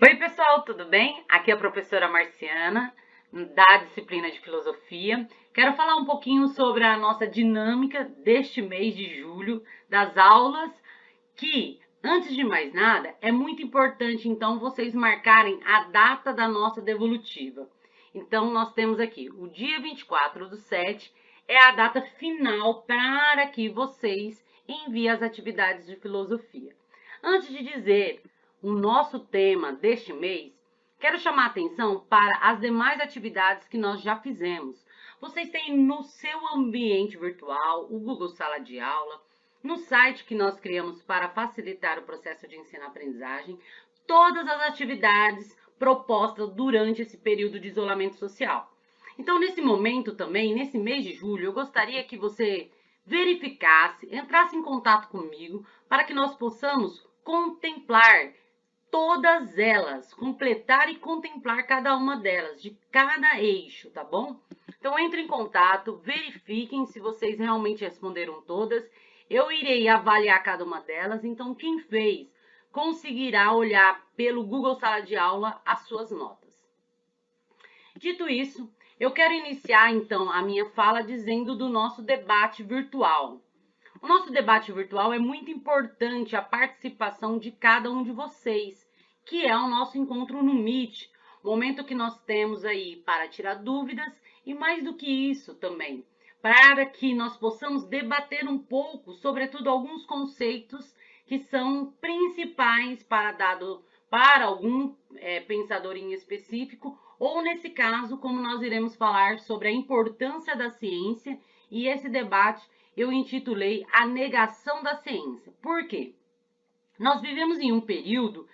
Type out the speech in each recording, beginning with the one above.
Oi, pessoal, tudo bem? Aqui é a professora Marciana, da disciplina de Filosofia. Quero falar um pouquinho sobre a nossa dinâmica deste mês de julho, das aulas, que, antes de mais nada, é muito importante, então, vocês marcarem a data da nossa devolutiva. Então, nós temos aqui o dia 24/7, é a data final para que vocês enviem as atividades de filosofia. Antes de dizer o nosso tema deste mês, quero chamar a atenção para as demais atividades que nós já fizemos. Vocês têm no seu ambiente virtual o Google Sala de Aula, no site que nós criamos para facilitar o processo de ensino-aprendizagem, todas as atividades propostas durante esse período de isolamento social. Então, nesse momento também, nesse mês de julho, eu gostaria que você verificasse, entrasse em contato comigo para que nós possamos contemplar todas elas, completar e contemplar cada uma delas, de cada eixo, tá bom? Então, entre em contato, verifiquem se vocês realmente responderam todas. Eu irei avaliar cada uma delas, então quem fez conseguirá olhar pelo Google Sala de Aula as suas notas. Dito isso, eu quero iniciar então a minha fala dizendo do nosso debate virtual. O nosso debate virtual é muito importante a participação de cada um de vocês, que é o nosso encontro no Meet, momento que nós temos aí para tirar dúvidas e mais do que isso também, para que nós possamos debater um pouco, sobretudo alguns conceitos que são principais para algum pensador em específico, ou nesse caso, como nós iremos falar sobre a importância da ciência, e esse debate eu intitulei A Negação da Ciência. Por quê? Nós vivemos em um período,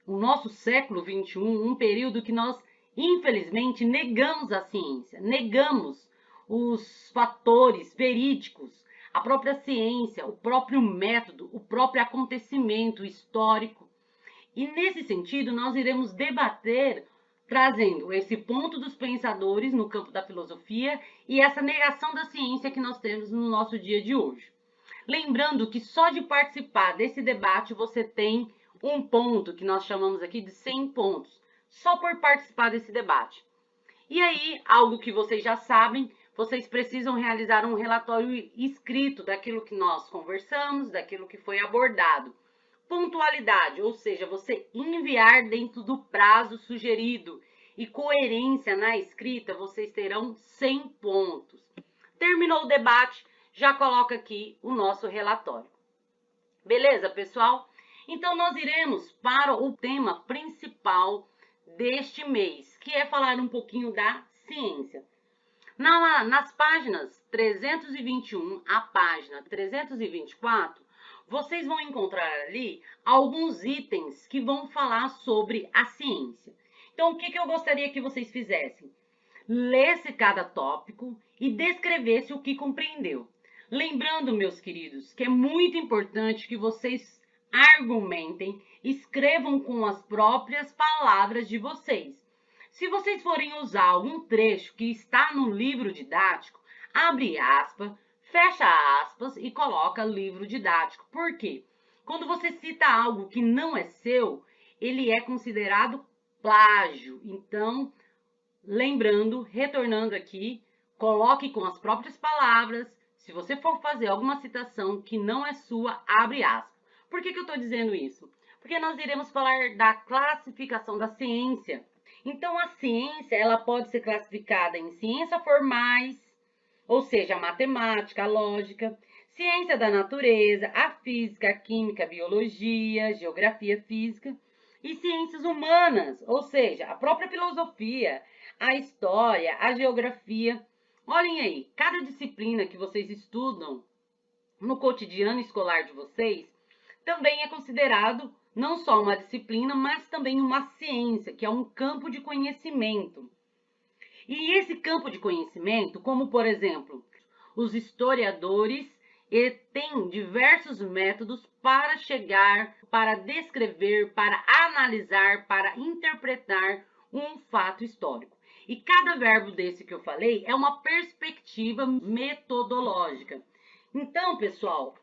o nosso século XXI, um período que nós, infelizmente, negamos a ciência, negamos os fatores verídicos, a própria ciência, o próprio método, o próprio acontecimento histórico. E nesse sentido, nós iremos debater trazendo esse ponto dos pensadores no campo da filosofia e essa negação da ciência que nós temos no nosso dia de hoje. Lembrando que só de participar desse debate você tem um ponto que nós chamamos aqui de 100 pontos, só por participar desse debate. E aí, algo que vocês já sabem, vocês precisam realizar um relatório escrito daquilo que nós conversamos, daquilo que foi abordado. Pontualidade, ou seja, você enviar dentro do prazo sugerido, e coerência na escrita, vocês terão 100 pontos. Terminou o debate, já coloca aqui o nosso relatório. Beleza, pessoal? Então, nós iremos para o tema principal deste mês, que é falar um pouquinho da ciência. Nas páginas 321 a página 324, vocês vão encontrar ali alguns itens que vão falar sobre a ciência. Então, o que eu gostaria que vocês fizessem? Lesse cada tópico e descrevesse o que compreendeu. Lembrando, meus queridos, que é muito importante que vocês argumentem, escrevam com as próprias palavras de vocês. Se vocês forem usar algum trecho que está no livro didático, abre aspas, fecha aspas e coloca livro didático. Por quê? Quando você cita algo que não é seu, ele é considerado plágio. Então, lembrando, retornando aqui, coloque com as próprias palavras. Se você for fazer alguma citação que não é sua, abre aspas. Por que eu estou dizendo isso? Porque nós iremos falar da classificação da ciência. Então, a ciência ela pode ser classificada em ciências formais, ou seja, a matemática, a lógica, ciência da natureza, a física, a química, a biologia, a geografia física, e ciências humanas, ou seja, a própria filosofia, a história, a geografia. Olhem aí, cada disciplina que vocês estudam no cotidiano escolar de vocês também é considerado não só uma disciplina, mas também uma ciência, que é um campo de conhecimento. E esse campo de conhecimento, como por exemplo, os historiadores têm diversos métodos para chegar, para descrever, para analisar, para interpretar um fato histórico. E cada verbo desse que eu falei é uma perspectiva metodológica. Então, pessoal,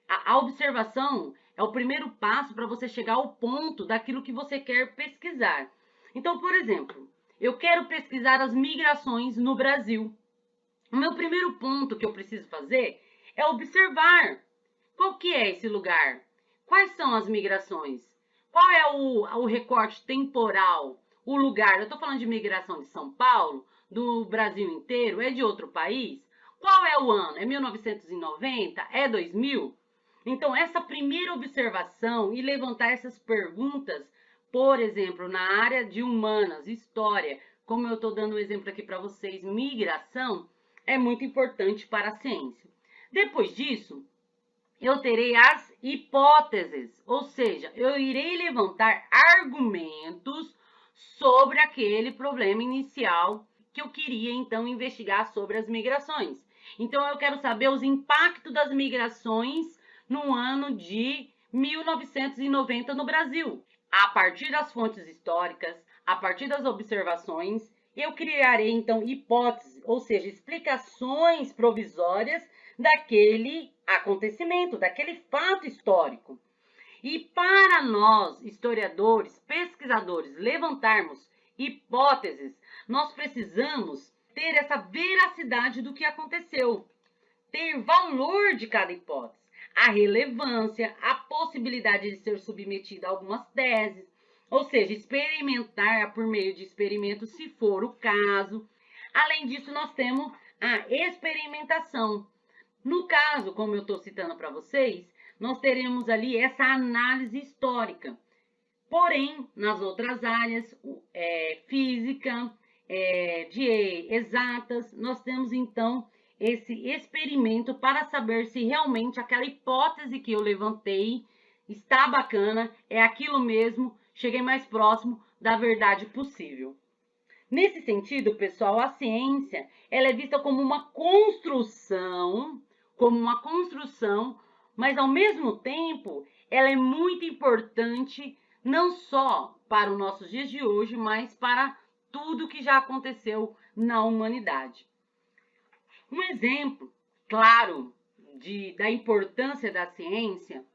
a observação É o primeiro passo para você chegar ao ponto daquilo que você quer pesquisar. Então, por exemplo, eu quero pesquisar as migrações no Brasil. O meu primeiro ponto que eu preciso fazer é observar qual que é esse lugar, quais são as migrações, qual é o recorte temporal, o lugar. Eu estou falando de migração de São Paulo, do Brasil inteiro, é de outro país? Qual é o ano? É 1990? É 2000? Então, essa primeira observação e levantar essas perguntas, por exemplo, na área de humanas, história, como eu estou dando um exemplo aqui para vocês, migração, é muito importante para a ciência. Depois disso, eu terei as hipóteses, ou seja, eu irei levantar argumentos sobre aquele problema inicial que eu queria então investigar sobre as migrações. Então eu quero saber os impactos das migrações no ano de 1990 no Brasil. A partir das fontes históricas, a partir das observações, eu criarei então hipóteses, ou seja, explicações provisórias daquele acontecimento, daquele fato histórico. E para nós, historiadores, pesquisadores, levantarmos hipóteses, nós precisamos ter essa veracidade do que aconteceu, ter valor de cada hipótese, a relevância, a possibilidade de ser submetida a algumas teses, ou seja, experimentar por meio de experimentos, se for o caso. Além disso, nós temos a experimentação. No caso, como eu estou citando para vocês, nós teremos ali essa análise histórica. Porém, nas outras áreas, física, de exatas, nós temos então esse experimento para saber se realmente aquela hipótese que eu levantei está bacana, é aquilo mesmo, cheguei mais próximo da verdade possível. Nesse sentido, pessoal, a ciência ela é vista como uma construção, mas ao mesmo tempo ela é muito importante não só para os nossos dias de hoje, mas para tudo que já aconteceu na humanidade. Um exemplo claro da importância da ciência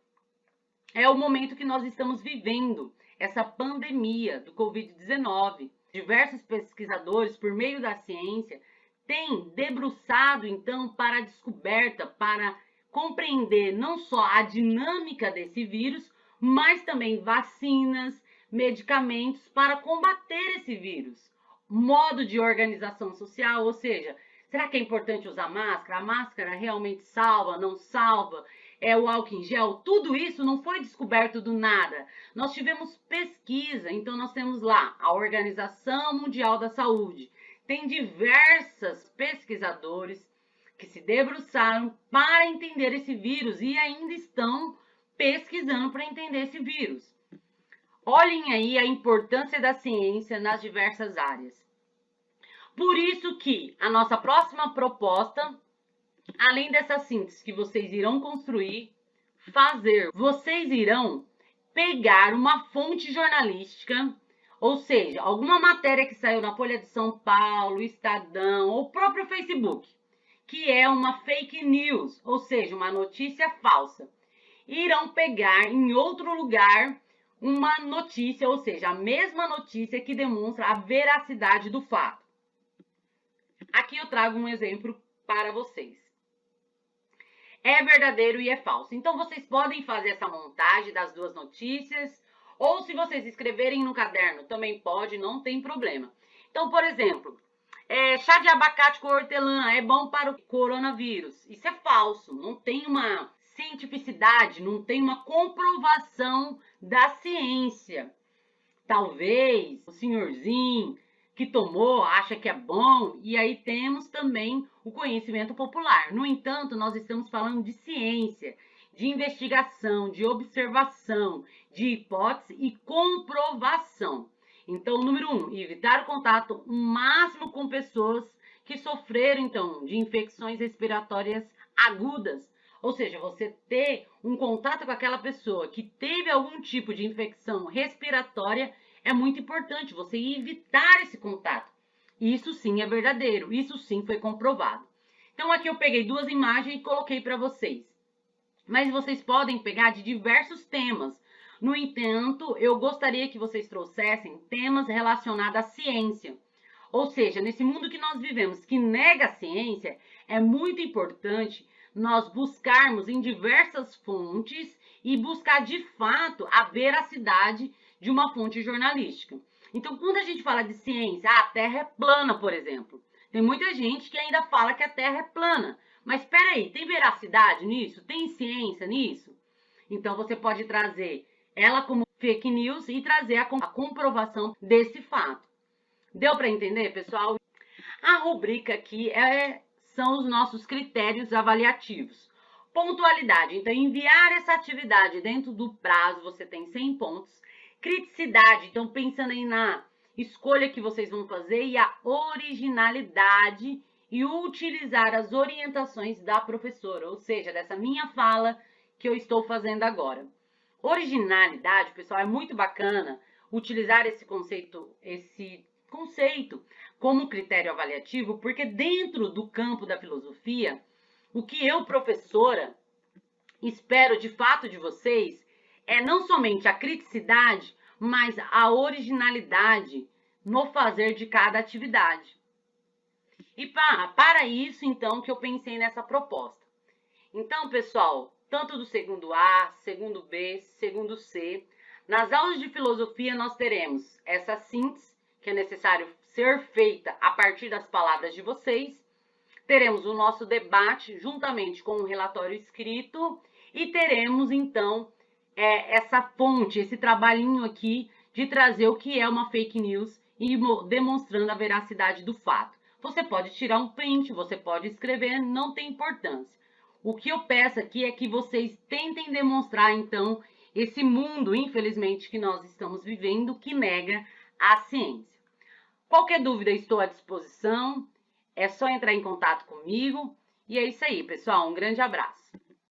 é o momento que nós estamos vivendo, essa pandemia do Covid-19. Diversos pesquisadores, por meio da ciência, têm debruçado, então, para a descoberta, para compreender não só a dinâmica desse vírus, mas também vacinas, medicamentos para combater esse vírus. Modo de organização social, ou seja, será que é importante usar máscara? A máscara realmente salva, não salva? O álcool em gel? Tudo isso não foi descoberto do nada. Nós tivemos pesquisa, então nós temos lá a Organização Mundial da Saúde. Tem diversos pesquisadores que se debruçaram para entender esse vírus e ainda estão pesquisando para entender esse vírus. Olhem aí a importância da ciência nas diversas áreas. Por isso que a nossa próxima proposta, além dessa síntese que vocês irão construir, vocês irão pegar uma fonte jornalística, ou seja, alguma matéria que saiu na Folha de São Paulo, Estadão ou próprio Facebook, que é uma fake news, ou seja, uma notícia falsa. Irão pegar em outro lugar uma notícia, ou seja, a mesma notícia que demonstra a veracidade do fato. Aqui eu trago um exemplo para vocês. É verdadeiro e é falso. Então, vocês podem fazer essa montagem das duas notícias, ou se vocês escreverem no caderno, também pode, não tem problema. Então, por exemplo, chá de abacate com hortelã é bom para o coronavírus. Isso é falso, não tem uma cientificidade, não tem uma comprovação da ciência. Talvez o senhorzinho que tomou acha que é bom, e aí temos também o conhecimento popular. No entanto, nós estamos falando de ciência, de investigação, de observação, de hipótese e comprovação. Então, número 1, evitar o contato o máximo com pessoas que sofreram, então, de infecções respiratórias agudas. Ou seja, você ter um contato com aquela pessoa que teve algum tipo de infecção respiratória é muito importante, você evitar esse contato. Isso sim é verdadeiro, isso sim foi comprovado. Então, aqui eu peguei duas imagens e coloquei para vocês. mas vocês podem pegar de diversos temas. No entanto, eu gostaria que vocês trouxessem temas relacionados à ciência. Ou seja, nesse mundo que nós vivemos, que nega a ciência, é muito importante nós buscarmos em diversas fontes e buscar de fato a veracidade de uma fonte jornalística. Então, quando a gente fala de ciência, a Terra é plana, por exemplo. Tem muita gente que ainda fala que a Terra é plana. Mas espera aí, tem veracidade nisso? Tem ciência nisso? Então, você pode trazer ela como fake news e trazer a comprovação desse fato. Deu para entender, pessoal? A rubrica aqui são os nossos critérios avaliativos. Pontualidade. Então, enviar essa atividade dentro do prazo, você tem 100 pontos. Criticidade. Então, pensando aí na escolha que vocês vão fazer e a originalidade e utilizar as orientações da professora, ou seja, dessa minha fala que eu estou fazendo agora. Originalidade, pessoal, é muito bacana utilizar esse conceito como critério avaliativo, porque dentro do campo da filosofia, o que eu, professora, espero de fato de vocês é não somente a criticidade, mas a originalidade no fazer de cada atividade. E para isso, então, que eu pensei nessa proposta. Então, pessoal, tanto do segundo A, segundo B, segundo C, nas aulas de filosofia nós teremos essa síntese, que é necessário ser feita a partir das palavras de vocês. Teremos o nosso debate juntamente com o relatório escrito e teremos, então, essa fonte, esse trabalhinho aqui de trazer o que é uma fake news e demonstrando a veracidade do fato. Você pode tirar um print, você pode escrever, não tem importância. O que eu peço aqui é que vocês tentem demonstrar, então, esse mundo, infelizmente, que nós estamos vivendo, que nega a ciência. Qualquer dúvida, estou à disposição. É só entrar em contato comigo. E é isso aí, pessoal. Um grande abraço.